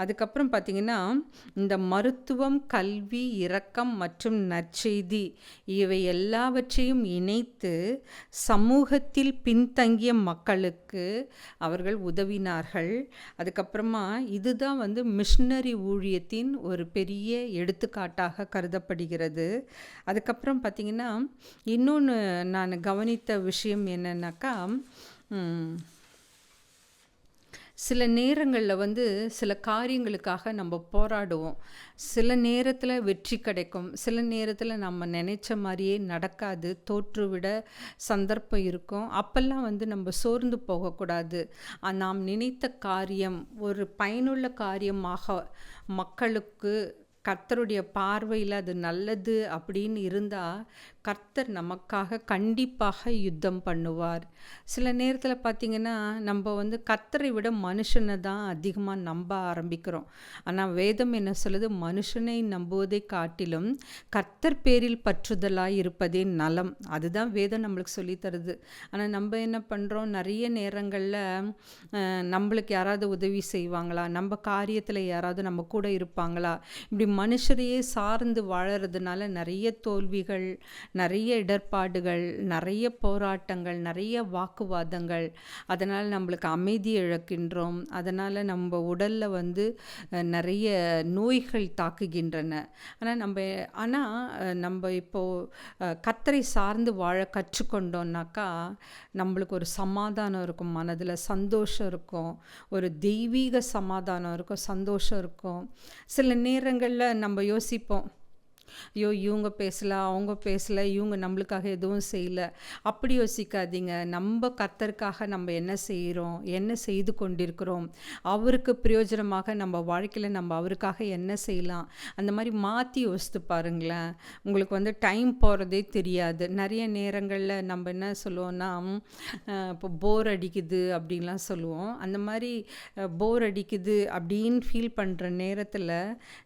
[SPEAKER 1] அதுக்கப்புறம் பார்த்திங்கன்னா, இந்த மருத்துவம், கல்வி, இரக்கம் மற்றும் நற்செய்தி இவை எல்லாவற்றையும் இணைத்து சமூகத்தில் பின்தங்கிய மக்களுக்கு அவர்கள் உதவினார்கள். அதுக்கப்புறமா இதுதான் மிஷனரி ஊழியத்தின் ஒரு பெரிய எடுத்துக்காட்டாக கருதப்படுகிறது. அதுக்கப்புறம் பார்த்திங்கன்னா, இன்னொன்று நான் கவனித்த விஷயம் என்னன்னாக்கா, சில நேரங்களில் சில காரியங்களுக்காக நம்ம போராடுவோம். சில நேரத்தில் வெற்றி கிடைக்கும், சில நேரத்தில் நம்ம நினைச்ச மாதிரியே நடக்காது, தோற்றுவிட சந்தர்ப்பம் இருக்கும். அப்பெல்லாம் நம்ம சோர்ந்து போகக்கூடாது. நாம் நினைத்த காரியம் ஒரு பயனுள்ள காரியமாக மக்களுக்கு கர்த்தருடைய பார்வையில் அது நல்லது அப்படின்னு இருந்தால் கர்த்தர் நமக்காக கண்டிப்பாக யுத்தம் பண்ணுவார். சில நேரத்தில் பார்த்திங்கன்னா, நம்ம கர்த்தரை விட மனுஷனை தான் அதிகமாக நம்ப ஆரம்பிக்கிறோம். ஆனால் வேதம் என்ன சொல்லுது, மனுஷனை நம்புவதை காட்டிலும் கர்த்தர் பேரில் பற்றுதலாக இருப்பதே நலம். அதுதான் வேதம் நம்மளுக்கு சொல்லி தருது. ஆனால் நம்ம என்ன பண்ணுறோம், நிறைய நேரங்களில் நம்மளுக்கு யாராவது உதவி செய்வாங்களா, நம்ம காரியத்தில் யாராவது நம்ம கூட இருப்பாங்களா, இப்படி மனுஷரையே சார்ந்து வாழறதுனால நிறைய தோல்விகள், நிறைய இடர்பாடுகள், நிறைய போராட்டங்கள், நிறைய வாக்குவாதங்கள், அதனால் நம்மளுக்கு அமைதி இழக்கின்றோம். அதனால் நம்ம உடலில் நிறைய நோய்கள் தாக்குகின்றன. ஆனால் நம்ம இப்போது கர்த்தரை சார்ந்து வாழ கற்றுக்கொண்டோம்னாக்கா நம்மளுக்கு ஒரு சமாதானம் இருக்கும், மனதில் சந்தோஷம் இருக்கும், ஒரு தெய்வீக சமாதானம் இருக்கும், சந்தோஷம் இருக்கும். சில நேரங்களில் நம்ம யோசிப்போம், ஐயோ இவங்க பேசலை, அவங்க பேசலை, இவங்க நம்மளுக்காக எதுவும் செய்யலை. அப்படி யோசிக்காதீங்க. நம்ம கர்த்தருக்காக நம்ம என்ன செய்கிறோம், என்ன செய்து கொண்டிருக்கிறோம், அவருக்கு பிரயோஜனமாக நம்ம வாழ்க்கையில் நம்ம அவருக்காக என்ன செய்யலாம், அந்த மாதிரி மாற்றி யோசித்து பாருங்களேன். உங்களுக்கு டைம் போகிறதே தெரியாது. நிறைய நேரங்களில் நம்ம என்ன சொல்லுவோம்னா, இப்போ போர் அடிக்குது அப்படின்லாம் சொல்லுவோம். அந்த மாதிரி போர் அடிக்குது அப்படின்னு ஃபீல் பண்ணுற நேரத்தில்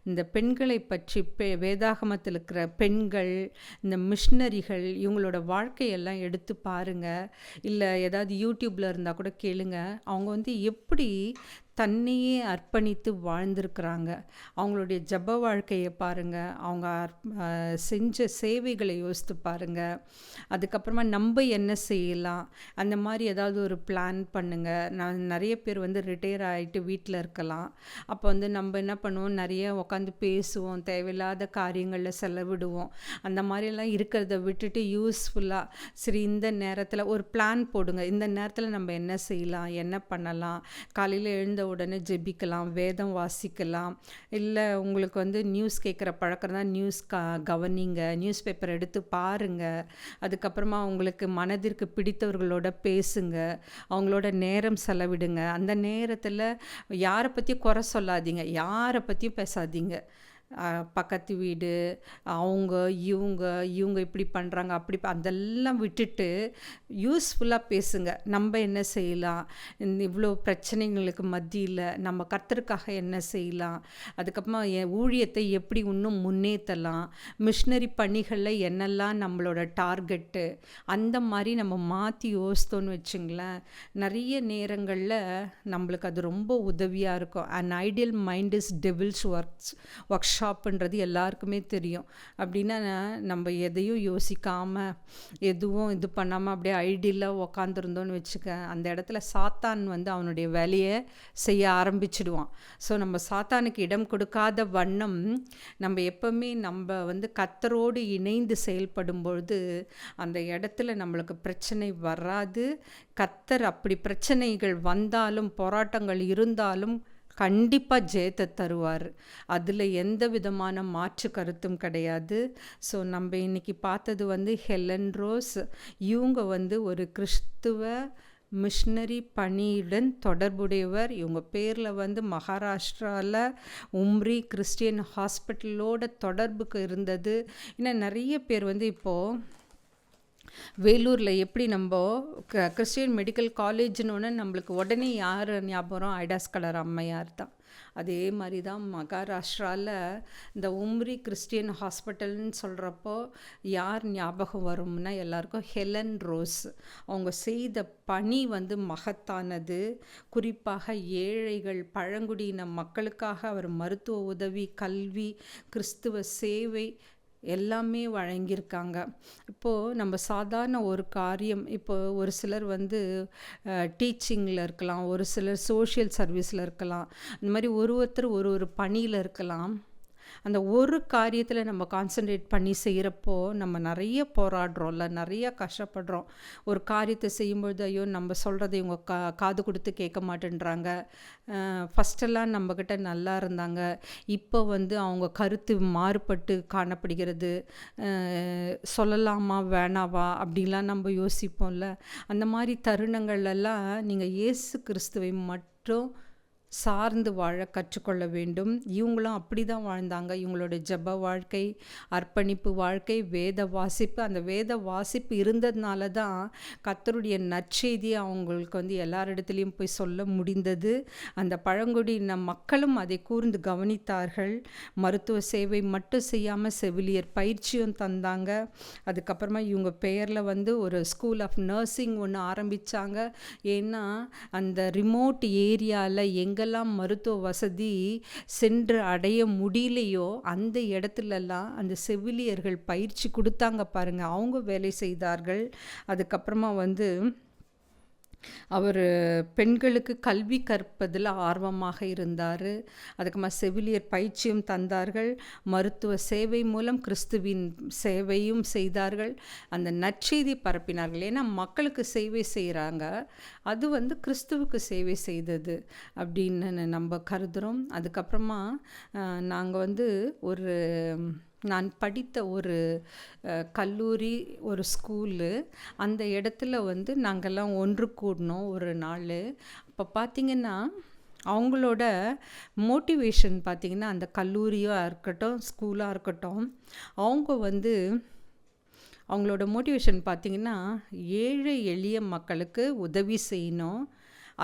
[SPEAKER 1] இந்த பெண்களை பற்றி வேதாகமத்தில் இருக்கிற பெண்கள், இந்த மிஷனரிகள், இவங்களோட வாழ்க்கையெல்லாம் எடுத்து பாருங்கள். இல்லை ஏதாவது யூடியூப்பில் இருந்தால் கூட கேளுங்க. அவங்க எப்படி தன்னையே அர்ப்பணித்து வாழ்ந்திருக்கிறாங்க. அவங்களுடைய ஜப வாழ்க்கையை பாருங்கள், அவங்க செஞ்ச சேவைகளை யோசித்து பாருங்கள். அதுக்கப்புறமா நம்ம என்ன செய்யலாம், அந்த மாதிரி ஏதாவது ஒரு பிளான் பண்ணுங்கள். நான் நிறைய பேர் ரிட்டையர் ஆகிட்டு வீட்டில் இருக்கலாம். அப்போ நம்ம என்ன பண்ணுவோம், நிறைய உட்காந்து பேசுவோம், தேவையில்லாத காரியங்களில் செலவிடுவோம். அந்த மாதிரிலாம் இருக்கிறத விட்டுட்டு யூஸ்ஃபுல்லாக சரி இந்த நேரத்தில் ஒரு பிளான் போடுங்க. இந்த நேரத்தில் நம்ம என்ன செய்யலாம், என்ன பண்ணலாம். காலையில் எழுந்த உடனே ஜெபிக்கலாம், வேதம் வாசிக்கலாம். இல்லை உங்களுக்கு நியூஸ் கேட்குற பழக்கம் தான் நியூஸ் கவனிங்க, நியூஸ் பேப்பர் எடுத்து பாருங்கள். அதுக்கப்புறமா உங்களுக்கு மனதிற்கு பிடித்தவர்களோட பேசுங்க, அவங்களோட நேரம் செலவிடுங்க. அந்த நேரத்தில் யாரை பற்றியும் குறை சொல்லாதீங்க, யாரை பற்றியும் பேசாதீங்க. பக்கத்து வீடு, இவங்க இப்படி பண்ணுறாங்க, அப்படி அதெல்லாம் விட்டுட்டு யூஸ்ஃபுல்லாக பேசுங்க. நம்ம என்ன செய்யலாம், இவ்வளோ பிரச்சனைகளுக்கு மத்தியில் நம்ம கர்த்தருக்காக என்ன செய்யலாம், அதுக்கப்புறமா ஊழியத்தை எப்படி இன்னும் முன்னேற்றலாம், மிஷனரி பணிகளில் என்னெல்லாம் நம்மளோட டார்கெட்டு, அந்த மாதிரி நம்ம மாற்றி யோசித்தோன்னு வச்சுங்களேன், நிறைய நேரங்களில் நம்மளுக்கு அது ரொம்ப உதவியாக இருக்கும். An idle mind is devil's work ஷாப்புன்றது எல்லாருக்குமே தெரியும். அப்படின்னா நம்ம எதையும் யோசிக்காமல் எதுவும் இது பண்ணாமல் அப்படியே ஐடியலாக உக்காந்துருந்தோன்னு வச்சுக்க, அந்த இடத்துல சாத்தான் அவனுடைய வேலையை செய்ய ஆரம்பிச்சிடுவான். ஸோ நம்ம சாத்தானுக்கு இடம் கொடுக்காத வண்ணம் நம்ம எப்பவுமே நம்ம கர்த்தரோடு இணைந்து செயல்படும் பொழுது அந்த இடத்துல நம்மளுக்கு பிரச்சனை வராது. கர்த்தர் அப்படி பிரச்சனைகள் வந்தாலும் போராட்டங்கள் இருந்தாலும் கண்டிப்பாக ஜெயத்தை தருவார். அதில் எந்த விதமான மாற்று கருத்தும் கிடையாது. ஸோ நம்ம இன்றைக்கி பார்த்தது ஹெலன் ரோஸ். இவங்க ஒரு கிறிஸ்துவ மிஷினரி பணியுடன் தொடர்புடையவர். இவங்க பேரில் வந்து மகாராஷ்டிராவில் உம்ரி கிறிஸ்டியன் ஹாஸ்பிட்டலோட தொடர்புக்கு இருந்தது. இன்னும் நிறைய பேர் வந்து இப்போது வேலூரில் எப்படி நம்ம கிறிஸ்டியன் மெடிக்கல் காலேஜ்னு நம்மளுக்கு உடனே யார் ஞாபகம்? ஐடாஸ் கலர் அம்மையார் தான். அதே மாதிரி தான் மகாராஷ்டிராவில் இந்த உம்ரி கிறிஸ்டியன் ஹாஸ்பிட்டல்னு சொல்கிறப்போ யார் ஞாபகம் வரும்னா எல்லாருக்கும் ஹெலன் ரோஸ். அவங்க செய்த பணி வந்து மகத்தானது. குறிப்பாக ஏழைகள், பழங்குடியின மக்களுக்காக அவர் மருத்துவ உதவி, கல்வி, கிறிஸ்துவ சேவை எல்லாமே வழங்கியிருக்காங்க. இப்போது நம்ம சாதாரண ஒரு காரியம், இப்போ ஒரு சிலர் வந்து டீச்சிங்கில் இருக்கலாம், ஒரு சிலர் சோஷியல் சர்வீஸில் இருக்கலாம், இந்த மாதிரி ஒருத்தர் ஒரு பணியில் இருக்கலாம். அந்த ஒரு காரியத்தில் நம்ம கான்சன்ட்ரேட் பண்ணி செய்கிறப்போ நம்ம நிறைய போராடுறோம்ல, நிறைய கஷ்டப்படுறோம். ஒரு காரியத்தை செய்யும்பொழுது ஐயோ நம்ம சொல்கிறத இவங்க காது கொடுத்து கேட்க மாட்டேன்றாங்க. ஃபஸ்ட்டெல்லாம் நம்மக்கிட்ட நல்லா இருந்தாங்க, இப்போ வந்து அவங்க கருத்து மாறுபட்டு காணப்படுகிறது. சொல்லலாமா வேணாவா அப்படின்லாம் நம்ம யோசிப்போம்ல. அந்த மாதிரி தருணங்கள்லாம் நீங்கள் இயேசு கிறிஸ்துவை மட்டும் சார்ந்து வாழ கற்றுக்கொள்ள வேண்டும். இவங்களும் அப்படி தான் வாழ்ந்தாங்க. இவங்களோட ஜெப வாழ்க்கை, அர்ப்பணிப்பு வாழ்க்கை, வேத வாசிப்பு, அந்த வேத வாசிப்பு இருந்ததுனால தான் கர்த்தருடைய நற்செய்தியை அவங்களுக்கு வந்து எல்லாரிடத்துலையும் போய் சொல்ல முடிந்தது. அந்த பழங்குடியின மக்களும் அதை கூர்ந்து கவனித்தார்கள். மருத்துவ சேவை மட்டும் செய்யாமல் செவிலியர் பயிற்சியும் தந்தாங்க. அதுக்கப்புறமா இவங்க பெயரில் வந்து ஒரு ஸ்கூல் ஆஃப் நர்சிங் ஒன்று ஆரம்பித்தாங்க. ஏன்னா அந்த ரிமோட் ஏரியாவில் எங்கெல்லாம் மருத்துவ வசதி சென்று அடைய முடியலையோ அந்த இடத்துலலாம் அந்த செவிலியர்கள் பயிற்சி கொடுத்தாங்க பாருங்க, அவங்க வேலை செய்தார்கள். அதுக்கப்புறமா வந்து அவர் பெண்களுக்கு கல்வி கற்பதில் ஆர்வமாக இருந்தார். அதுக்கப்புறமா செவிலியர் பயிற்சியும் தந்தார்கள். மருத்துவ சேவை மூலம் கிறிஸ்துவின் சேவையும் செய்தார்கள். அந்த நற்செய்தி பரப்பினார்கள். ஏன்னா மக்களுக்கு சேவை செய்கிறாங்க, அது வந்து கிறிஸ்துவுக்கு சேவை செய்தது அப்படின்னு நம்ம கருதுகிறோம். அதுக்கப்புறமா நாங்கள் வந்து நான் படித்த ஒரு கல்லூரி, ஒரு ஸ்கூலு, அந்த இடத்துல வந்து நாங்கள்லாம் ஒன்று கூடினோம் ஒரு நாள். அப்போ பார்த்திங்கன்னா அவங்களோட மோட்டிவேஷன் பார்த்திங்கன்னா, அந்த கல்லூரியாக இருக்கட்டும், ஸ்கூலாக இருக்கட்டும், அவங்க வந்து அவங்களோட மோட்டிவேஷன் பார்த்திங்கன்னா, ஏழை எளிய மக்களுக்கு உதவி செய்யணும்.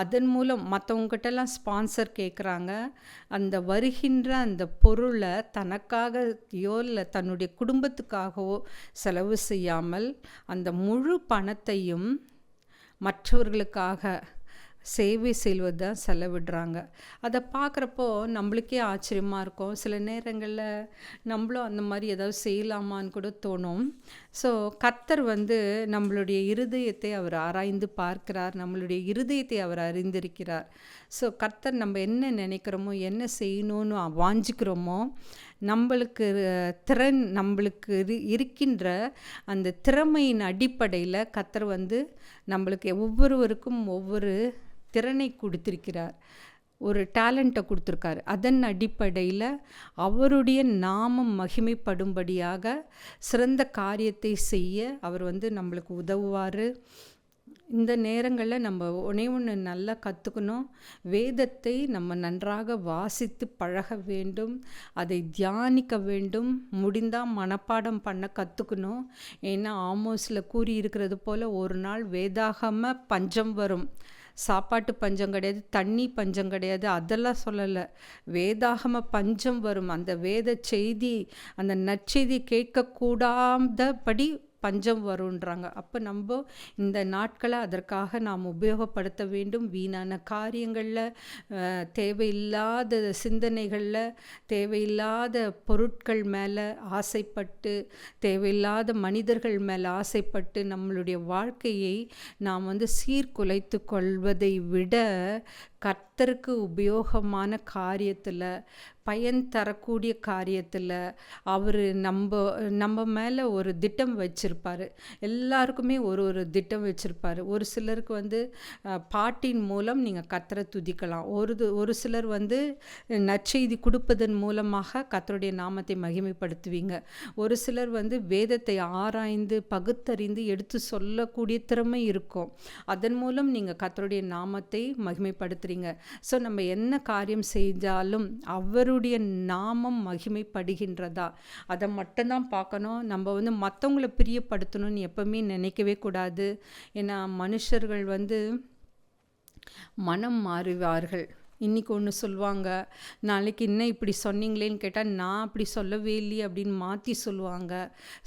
[SPEAKER 1] அதன் மூலம் மற்றவங்ககிட்டலாம் ஸ்பான்சர் கேட்குறாங்க. அந்த வருகின்ற அந்த பொருளை தனக்காகவோ இல்லை தன்னுடைய குடும்பத்துக்காகவோ செலவு செய்யாமல் அந்த முழு பணத்தையும் மற்றவர்களுக்காக சேவை செய்வது தான் செலவிடுறாங்க. அதை பார்க்குறப்போ நம்மளுக்கே ஆச்சரியமாக இருக்கும். சில நேரங்களில் நம்மளும் அந்த மாதிரி ஏதாவது செய்யலாமான்னு கூட தோணும். ஸோ கர்த்தர் வந்து நம்மளுடைய இருதயத்தை அவர் ஆராய்ந்து பார்க்கிறார், நம்மளுடைய இருதயத்தை அவர் அறிந்திருக்கிறார். ஸோ கர்த்தர் நம்ம என்ன நினைக்கிறோமோ, என்ன செய்யணும்னு வாஞ்சிக்கிறோமோ, நம்மளுக்கு திறன், நம்மளுக்கு இருக்கின்ற அந்த திறமையின் அடிப்படையில் கர்த்தர் வந்து நம்மளுக்கு ஒவ்வொருவருக்கும் ஒவ்வொரு திறனை கொடுத்திருக்கிறார், ஒரு டேலண்ட்டை கொடுத்துருக்காரு. அதன் அடிப்படையில் அவருடைய நாமம் மகிமைப்படும்படியாக சிறந்த காரியத்தை செய்ய அவர் வந்து நம்மளுக்கு உதவுவார். இந்த நேரங்களில் நம்ம ஒன்று நல்லா கற்றுக்கணும். வேதத்தை நம்ம நன்றாக வாசித்து பழக வேண்டும், அதை தியானிக்க வேண்டும், முடிந்தால் மனப்பாடம் பண்ண கற்றுக்கணும். ஏன்னா ஆமோஸில் கூறியிருக்கிறது போல் ஒரு நாள் வேதாகம பஞ்சம் வரும். சாப்பாட்டு பஞ்சம் கிடையாது, தண்ணி பஞ்சம் கிடையாது, அதெல்லாம் சொல்லலை. வேதாகம பஞ்சம் வரும். அந்த வேத செய்தி, அந்த நற்செய்தி கேட்கக்கூடாதபடி பஞ்சம் வருன்றாங்க. அப்போ நம்ம இந்த நாட்களை அதற்காக நாம் உபயோகப்படுத்த வேண்டும். வீணான காரியங்களில், தேவையில்லாத சிந்தனைகளில், தேவையில்லாத பொருட்கள் மேலே ஆசைப்பட்டு, தேவையில்லாத மனிதர்கள் மேலே ஆசைப்பட்டு நம்மளுடைய வாழ்க்கையை நாம் வந்து சீர்குலைத்து கொள்வதை விட கர்த்தருக்கு உபயோகமான காரியத்தில், பயன் தரக்கூடிய காரியத்தில் அவர் நம்ம மேலே ஒரு திட்டம் வச்சிருப்பார். வச்சுருப்பார். எல்லாருக்குமே ஒரு ஒரு திட்டம் வச்சுருப்பார். ஒரு சிலருக்கு வந்து பாட்டின் மூலம் நீங்கள் கர்த்தரை துதிக்கலாம். ஒரு சிலர் வந்து நற்செய்தி கொடுப்பதன் மூலமாக கர்த்தருடைய நாமத்தை மகிமைப்படுத்துவீங்க. ஒரு சிலர் வந்து வேதத்தை ஆராய்ந்து பகுத்தறிந்து எடுத்து சொல்லக்கூடிய திறமை இருக்கும். அதன் மூலம் நீங்கள் கர்த்தருடைய நாமத்தை மகிமைப்படுத்துறீங்க. ஸோ நம்ம என்ன காரியம் செஞ்சாலும் அவருடைய நாமம் மகிமைப்படுகின்றதா, அதை மட்டும்தான் பார்க்கணும். நம்ம வந்து மற்றவங்களை பிரியப்படுத்தணும்னு எப்பவுமே நினைக்கவே கூடாது. ஏன்னா மனுஷர்கள் வந்து மனம் மாறுவார்கள். இன்றைக்கி ஒன்று சொல்லுவாங்க, நாளைக்கு இன்னும் இப்படி சொன்னீங்களேன்னு கேட்டால் நான் அப்படி சொல்லவே இல்லையே அப்படின்னு மாற்றி சொல்லுவாங்க.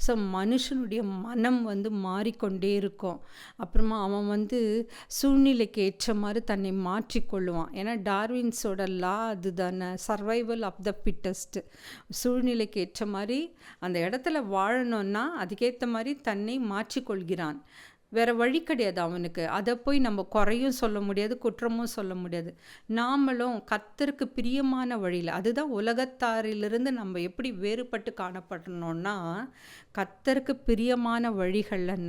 [SPEAKER 1] ஸோ மனுஷனுடைய மனம் வந்து மாறிக்கொண்டே இருக்கும். அப்புறமா அவன் வந்து சூழ்நிலைக்கு ஏற்ற மாதிரி தன்னை மாற்றிக்கொள்ளுவான். ஏன்னா டார்வின்ஸோட லா அதுதானே, சர்வைவல் ஆஃப் த ஃபிட்டஸ்ட். சூழ்நிலைக்கு ஏற்ற மாதிரி அந்த இடத்துல வாழணும்னா அதுக்கேற்ற மாதிரி தன்னை மாற்றிக்கொள்கிறான். வேறு வழி கிடையாது அவனுக்கு. அதை போய் நம்ம குறையும் சொல்ல முடியாது, குற்றமும் சொல்ல முடியாது. நாமளும் கர்த்தருக்கு பிரியமான வழியில், அதுதான் உலகத்தாரிலிருந்து நம்ம எப்படி வேறுபட்டு காணப்படணும்னா, கர்த்தருக்கு பிரியமான வழிகளில்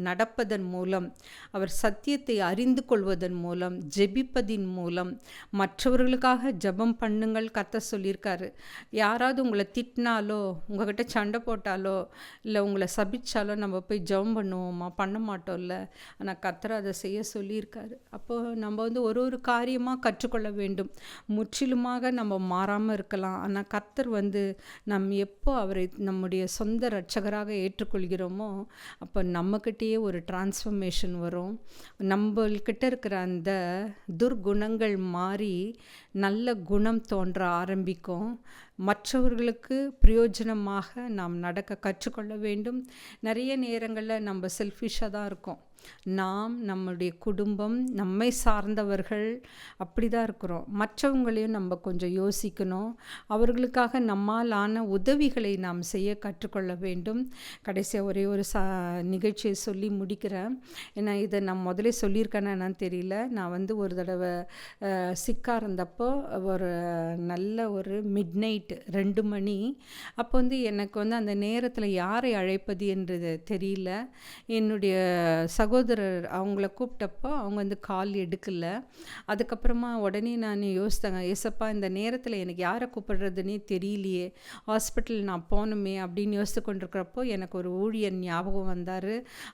[SPEAKER 1] நடப்பதன் மூலம், அவர் சத்தியத்தை அறிந்து கொள்வதன் மூலம், ஜெபிப்பதின் மூலம், மற்றவர்களுக்காக ஜெபம் பண்ணுங்கள் கர்த்தர் சொல்லியிருக்காரு. யாராவது உங்களை திட்டினாலோ, உங்ககிட்ட சண்டை போட்டாலோ, இல்லை உங்களை சபிச்சாலோ நம்ம போய் ஜெபம் பண்ணுவோமா? பண்ண மாட்டோம்ல. ஆனால் கர்த்தர் அதை செய்ய சொல்லியிருக்காரு. அப்போது நம்ம வந்து ஒரு காரியமாக கற்றுக்கொள்ள வேண்டும். முற்றிலுமாக நம்ம மாறாமல் இருக்கலாம். ஆனால் கர்த்தர் வந்து எப்போ அவரை நம்முடைய சொந்த இரட்சகராக ஏற்றுக்கொள்கிறோமோ அப்போ நம்மக்கிட்டேயே ஒரு டிரான்ஸ்ஃபர்மேஷன் வரும். நம்மக்கிட்ட இருக்கிற அந்த துர்குணங்கள் மாறி நல்ல குணம் தோன்ற ஆரம்பிக்கும். மற்றவர்களுக்கு பிரயோஜனமாக நாம் நடக்க கற்றுக்கொள்ள வேண்டும். நிறைய நேரங்களில் நம்ம செல்ஃபிஷாக தான் இருக்கோம். நாம், நம்முடைய குடும்பம், நம்மை சார்ந்தவர்கள் அப்படி தான் இருக்கிறோம். மற்றவங்களையும் நம்ம கொஞ்சம் யோசிக்கணும். அவர்களுக்காக நம்மால் ஆன உதவிகளை நாம் செய்ய கற்றுக்கொள்ள வேண்டும். கடைசியாக ஒரே ஒரு நிகழ்ச்சியை சொல்லி முடிக்கிறேன். ஏன்னா இதை நான் முதலே சொல்லியிருக்கேன்னு என்னன்னு தெரியல. நான் வந்து ஒரு தடவை சிக்காக இருந்தப்போ ஒரு நல்ல ஒரு மிட் நைட் 2 மணி. அப்போ வந்து எனக்கு வந்து அந்த நேரத்தில் யாரை அழைப்பது என்றது தெரியல. என்னுடைய சகோதரர் அவங்கள கூப்பிட்டப்போ அவங்க வந்து கால் எடுக்கல. அதுக்கப்புறமா உடனே நான் யோசித்தேங்க, ஏசப்பா இந்த நேரத்தில் எனக்கு யாரை கூப்பிடுறதுன்னே தெரியலையே, ஹாஸ்பிட்டல் நான் போகணுமே அப்படின்னு யோசித்து கொண்டிருக்கிறப்போ எனக்கு ஒரு ஊழியர் ஞாபகம் வந்தார்.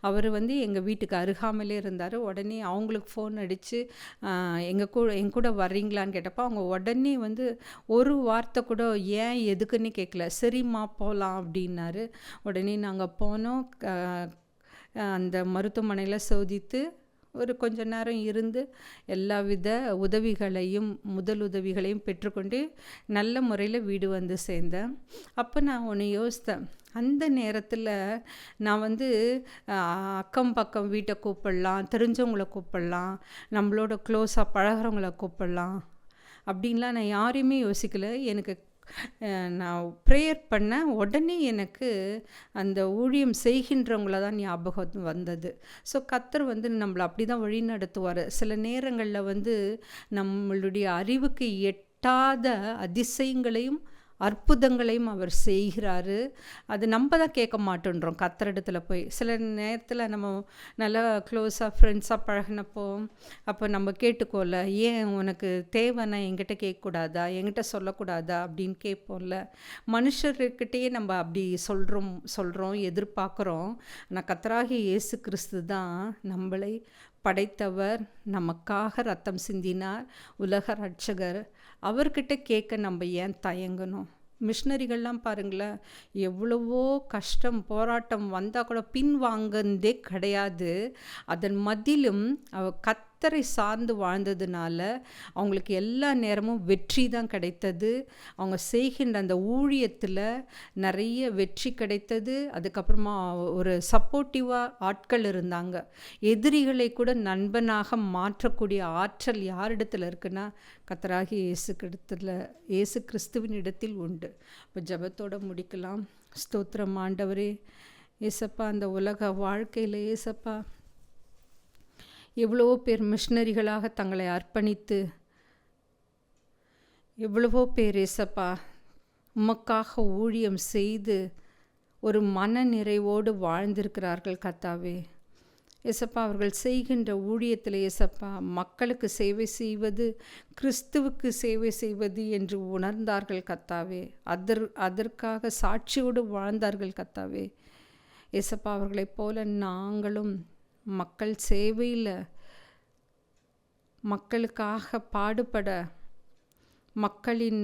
[SPEAKER 1] அவர் வந்து எங்கள் வீட்டுக்கு அருகாமலே இருந்தார். உடனே அவங்களுக்கு ஃபோன் அடித்து என் கூட வர்றீங்களான்னு கேட்டப்போ அவங்க உடனே வந்து ஒரு வார்த்தை கூட ஏன் எதுக்குன்னு கேட்கல, சரிம்மா போகலாம் அப்படின்னாரு. உடனே நாங்கள் போனோம். அந்த மருத்துவமனையில் சோதித்து ஒரு கொஞ்ச நேரம் இருந்து எல்லாவித முதலுதவிகளையும் பெற்றுக்கொண்டு நல்ல முறையில் வீடு வந்து சேர்ந்தேன். அப்போ நான் ஒன்று யோசித்தேன். அந்த நேரத்தில் நான் வந்து அக்கம் பக்கம் வீட்டை கூப்பிடலாம், தெரிஞ்சவங்கள கூப்பிடலாம், நம்மளோட க்ளோஸாக பழகிறவங்கள கூப்பிடலாம் அப்படின்லாம் நான் யாரையுமே யோசிக்கலை. எனக்கு நான் ப்ரேயர் பண்ண உடனே எனக்கு அந்த ஊழியம் செய்கின்றவங்கள தான் ஞாபகம் வந்தது. ஸோ கர்த்தர் வந்து நம்மளை அப்படி தான் வழி நடத்துவார். சில நேரங்களில் வந்து நம்மளுடைய அறிவுக்கு எட்டாத அதிசயங்களையும் அற்புதங்களையும் அவர் செய்கிறாரு. அது நம்ம தான் கேட்க மாட்டேன்றோம் கர்த்தரிடத்தில் போய். சில நேரத்தில் நம்ம நல்லா க்ளோஸாக ஃப்ரெண்ட்ஸாக பழகினப்போ அப்போ நம்ம கேட்டுக்கோல, ஏன் உனக்கு தேவைன்னா என்கிட்ட கேட்கக்கூடாதா, என்கிட்ட சொல்லக்கூடாதா அப்படின்னு கேட்போம்ல. மனுஷர்கிட்டையே நம்ம அப்படி சொல்கிறோம் எதிர்பார்க்குறோம். ஆனால் கர்த்தராகிய இயேசு கிறிஸ்து தான் நம்மளை படைத்தவர், நமக்காக ரத்தம் சிந்தினார், உலக ரட்சகர். அவர்கிட்ட கேட்க நம்ம ஏன் தயங்கணும்? மிஷினரிகள்லாம் பாருங்களேன், எவ்வளவோ கஷ்டம் போராட்டம் வந்தால் கூட பின் வாங்கந்தே கிடையாது. அதன் மத்தியிலும் கர்த்தரை சார்ந்து வாழ்ந்ததுனால அவங்களுக்கு எல்லா நேரமும் வெற்றி தான் கிடைத்தது. அவங்க செய்கின்ற அந்த ஊழியத்தில் நிறைய வெற்றி கிடைத்தது. அதுக்கப்புறமா ஒரு சப்போர்ட்டிவாக ஆட்கள் இருந்தாங்க. எதிரிகளை கூட நண்பனாக மாற்றக்கூடிய ஆற்றல் யாரிடத்தில் இருக்குன்னா கர்த்தராகிய இயேசு கிறிஸ்துவின் இடத்தில் உண்டு. இப்போ ஜெபத்தோடு முடிக்கலாம். ஸ்தோத்திரம் ஆண்டவரே. ஏசப்பா, அந்த உலக வாழ்க்கையில் ஏசப்பா எவ்வளவோ பேர் மிஷினரிகளாக தங்களை அர்ப்பணித்து, எவ்வளவோ பேர் ஏசப்பா உமக்காக ஊழியம் செய்து ஒரு மன நிறைவோடு வாழ்ந்திருக்கிறார்கள் கர்த்தாவே. ஏசப்பா, அவர்கள் செய்கின்ற ஊழியத்தில் ஏசப்பா, மக்களுக்கு சேவை செய்வது கிறிஸ்துவுக்கு சேவை செய்வது என்று உணர்ந்தார்கள் கர்த்தாவே. அதற்காக சாட்சியோடு வாழ்ந்தார்கள் கர்த்தாவே. ஏசப்பா, அவர்களைப் போல நாங்களும் மக்கள் சேவையில் மக்களுக்காக பாடுபட, மக்களின்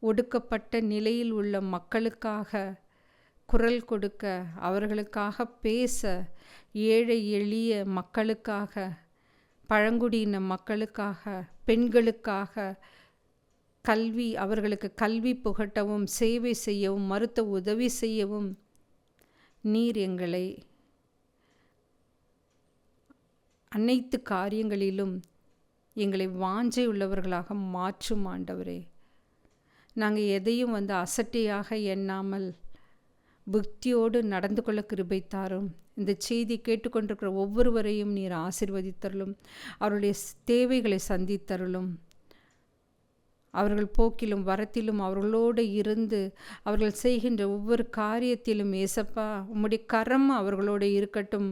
[SPEAKER 1] ஒடுக்கப்பட்ட நிலையில் உள்ள மக்களுக்காக குரல் கொடுக்க, அவர்களுக்காக பேச, ஏழை எளிய மக்களுக்காக, பழங்குடியின மக்களுக்காக, பெண்களுக்காக அவர்களுக்கு கல்வி புகட்டவும், சேவை செய்யவும், மருத்துவ உதவி செய்யவும் நீர் எங்களை அனைத்து காரியங்களிலும் எங்களை வாஞ்சை உள்ளவர்களாக மாற்றும் ஆண்டவரே. நாங்கள் எதையும் அசட்டையாக எண்ணாமல் புத்தியோடு நடந்து கொள்ள கிருபை தாரும். இந்த செய்தி கேட்டுக்கொண்டிருக்கிற ஒவ்வொருவரையும் நீர் ஆசீர்வதித்தருளும். அவருடைய தேவைகளை சந்தித்தருளும். அவர்கள் போக்கிலும் வரத்திலும் அவர்களோடு இருந்து அவர்கள் செய்கின்ற ஒவ்வொரு காரியத்திலும் ஏசப்பா, உம்முடைய கரம் அவர்களோடு இருக்கட்டும்.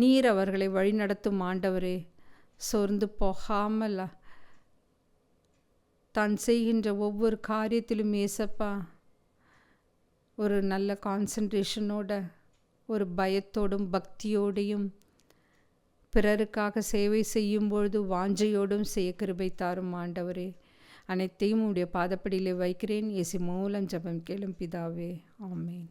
[SPEAKER 1] நீர் அவர்களை வழிநடத்தும் ஆண்டவரே. சோர்ந்து போகாமல் தான் செய்கின்ற ஒவ்வொரு காரியத்திலும் ஏசப்பா, ஒரு நல்ல கான்சன்ட்ரேஷனோட, ஒரு பயத்தோடும் பக்தியோடையும், பிறருக்காக சேவை செய்யும்பொழுது வாஞ்சையோடும் செய்ய கிருபை தாரும் ஆண்டவரே. அனைத்தையும் உடைய பாதப்படியிலே வைக்கிறேன். இயேசு மூலம் ஜெபம் கேளும் பிதாவே. ஆமென்.